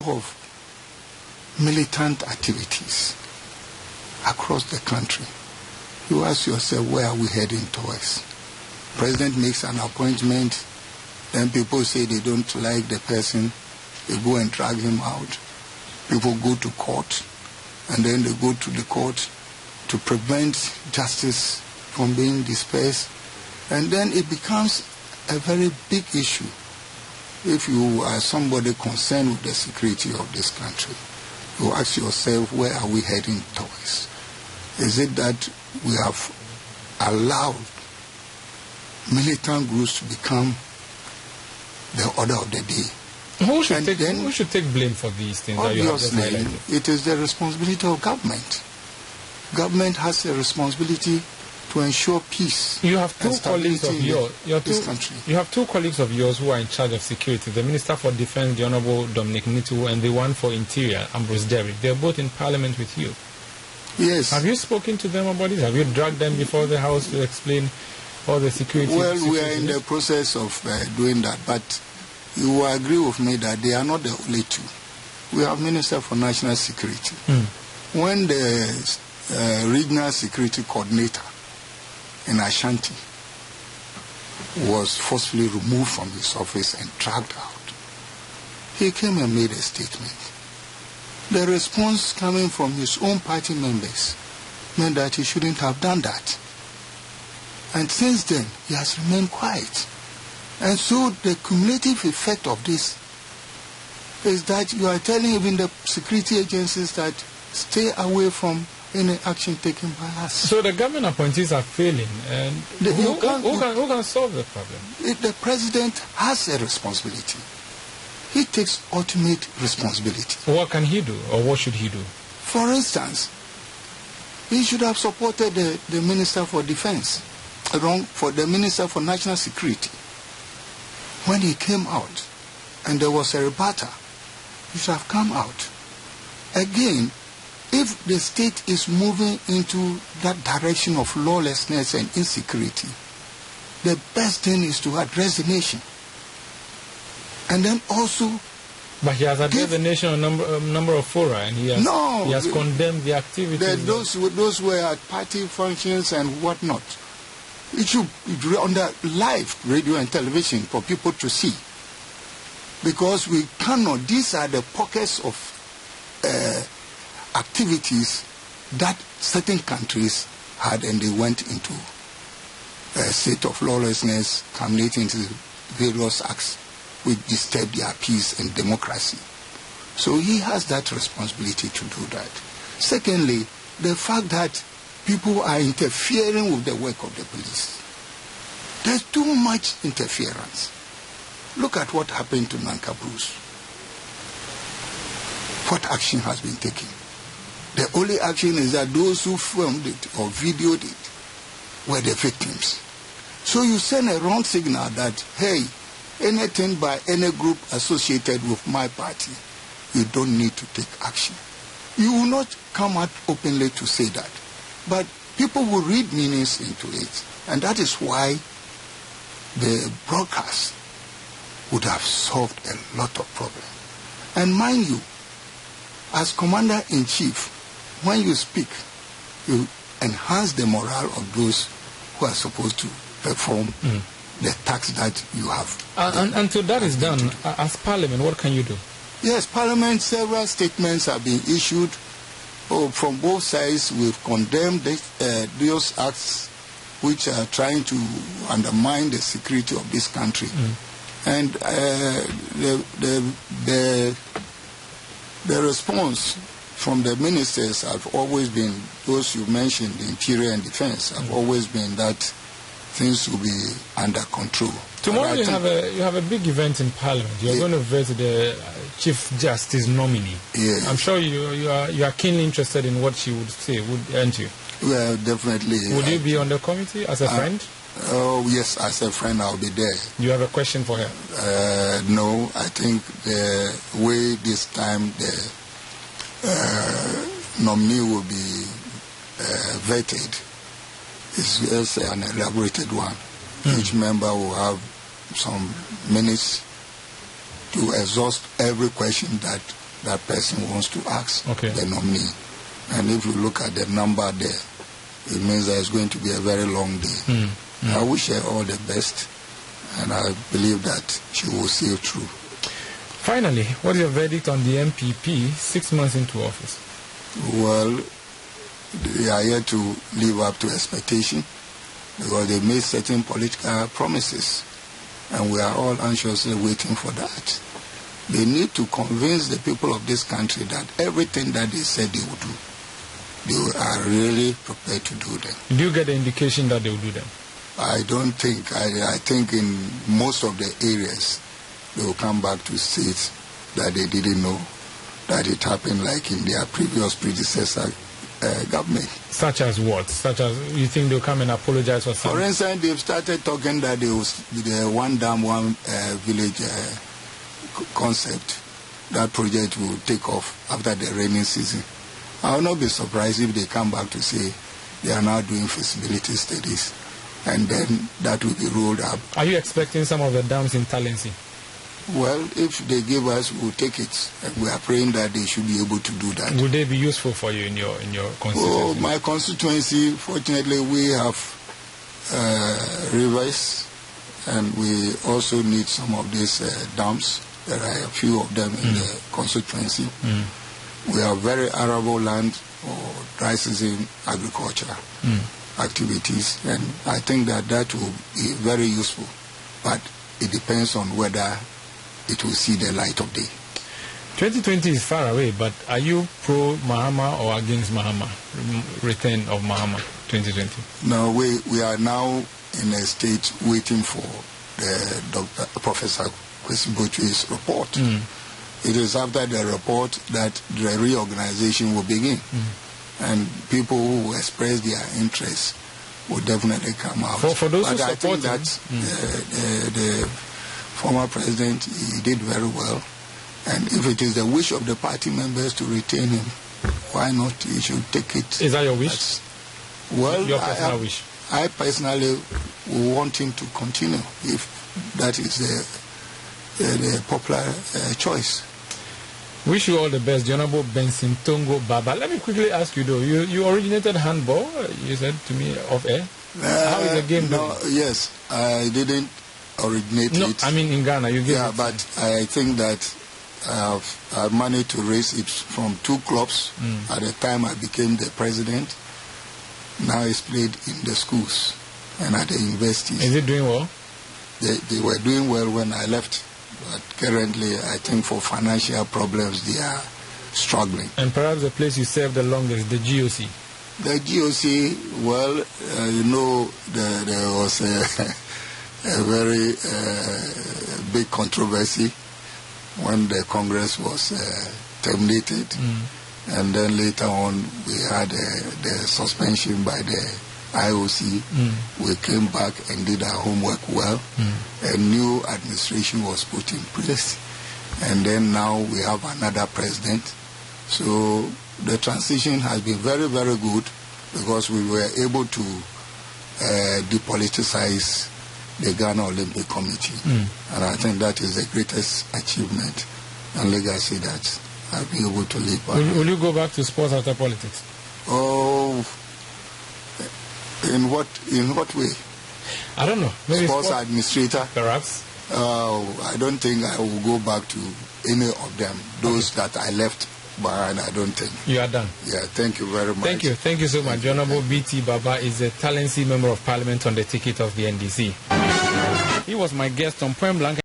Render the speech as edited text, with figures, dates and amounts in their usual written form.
of militant activities across the country. You ask yourself, where are we heading towards? President makes an appointment, then people say they don't like the person, they go and drag him out. People go to court, and then they go to the court to prevent justice from being dispersed. And then it becomes a very big issue if you are somebody concerned with the security of this country. You ask yourself, where are we heading towards? Is it that we have allowed militant groups to become the order of the day? Who should take blame for these things that you have just highlighted? Obviously, it is the responsibility of government. Government has a responsibility to ensure peace. You have two colleagues of yours. Country. You have two colleagues of yours who are in charge of security: the Minister for Defence, the Honourable Dominic Nitu, and the one for Interior, Ambrose Derrick. They are both in Parliament with you. Yes. Have you spoken to them about this? Have you dragged them before the House to explain all the security? Well, we are in the process of doing that, but you will agree with me that they are not the only two. We have Minister for National Security. When the Regional Security Coordinator in Ashanti was forcibly removed from his office and dragged out, he came and made a statement. The response coming from his own party members meant that he shouldn't have done that. And since then, he has remained quiet. And so the cumulative effect of this is that you are telling even the security agencies that stay away from any action taken by us. So the government appointees are failing, and who can solve the problem? The president has a responsibility. He takes ultimate responsibility. What can he do, or what should he do? For instance, he should have supported the Minister for Defense, for the Minister for National Security. When he came out and there was a rebuttal, he should have come out. Again, if the state is moving into that direction of lawlessness and insecurity, the best thing is to address the nation. And then also... But he has addressed the nation on a number of fora, and he has condemned the activities. Those were at party functions and whatnot. It should be on the live radio and television for people to see. Because we cannot, these are the pockets of activities that certain countries had, and they went into a state of lawlessness, culminating into various acts which disturb their peace and democracy. So he has that responsibility to do that. Secondly, the fact that people are interfering with the work of the police. There's too much interference. Look at what happened to Nanka Bruce. What action has been taken? The only action is that those who filmed it or videoed it were the victims. So you send a wrong signal that, hey, anything by any group associated with my party, you don't need to take action. You will not come out openly to say that. But people will read meanings into it. And that is why the broadcast would have solved a lot of problems. And mind you, as Commander-in-Chief, when you speak, you enhance the morale of those who are supposed to perform the task that you have. Until that is done, as Parliament, what can you do? Yes, Parliament, several statements have been issued from both sides. We've condemned those acts which are trying to undermine the security of this country. And the response from the ministers have always been, those you mentioned, the Interior and Defense, have always been that things will be under control. Tomorrow you have a big event in Parliament. You're going to vote the Chief Justice nominee. Yes. I'm sure you are keenly interested in what she would say, aren't you? Well, definitely. Would you be on the committee as a friend? Oh, yes, as a friend I'll be there. You have a question for her? No, I think the way this time the nominee will be vetted is just an elaborated one. Each member will have some minutes to exhaust every question that that person wants to ask Okay. the nominee. And if you look at the number there, it means that it's going to be a very long day. I wish her all the best, and I believe that she will see it through. Finally, what is your verdict on the MPP 6 months into office? Well, they are yet to live up to expectation because they made certain political promises, and we are all anxiously waiting for that. They need to convince the people of this country that everything that they said they would do, they are really prepared to do them. Do you get the indication that they will do them? I don't think. I think in most of the areas, they will come back to states that they didn't know that it happened, like in their previous predecessor government. Such as what? Such as you think they'll come and apologize for something? For instance, they've started talking that there was the one dam, one village concept. That project will take off after the rainy season. I will not be surprised if they come back to say they are now doing feasibility studies, and then that will be rolled up. Are you expecting some of the dams in Talensi? Well, if they give us, we'll take it. And we are praying that they should be able to do that. Would they be useful for you in your constituency? Oh, my constituency, fortunately, we have rivers, and we also need some of these dams. There are a few of them in the constituency. We have very arable land for dry season agriculture activities, and I think that will be very useful. But it depends on whether it will see the light of day. 2020 is far away, but are you pro Mahama or against Mahama? Return of Mahama 2020? No, we are now in a stage waiting for the Professor Kwesi report. It is after the report that the reorganization will begin. And people who express their interest will definitely come out. For those but who I support think that the former president, he did very well. And if it is the wish of the party members to retain him, why not? He should take it. Is that your wish? Well, your personal wish? I personally want him to continue if that is the popular choice. Wish you all the best, the Honorable Benson Tongo Baba. Let me quickly ask you though, you originated handball, you said to me off air. How is the game doing? Yes, I didn't originate it. I mean in Ghana, you gave it. But I think that I've managed to raise it from 2 clubs at the time I became the president. Now it's played in the schools and at the universities. Is it doing well? They were doing well when I left. But currently, I think for financial problems, they are struggling. And perhaps the place you served the longest, the GOC? The GOC, well, there was a very big controversy when the Congress was terminated. And then later on, we had the suspension by the IOC. We came back and did our homework well. A new administration was put in place, and then now we have another president. So the transition has been very, very good because we were able to depoliticize the Ghana Olympic Committee, and I think that is the greatest achievement and legacy that I've been able to live by. Will you go back to sports after politics? Oh, in what way? I don't know. Maybe sports administrator? Perhaps. I don't think I will go back to any of them. Those that I left behind, I don't think. You are done. Yeah, thank you very much. Thank you. Thank you so much. Honorable B.T. Baba is a Talensi Member of Parliament on the ticket of the NDC. He was my guest on Point Blank.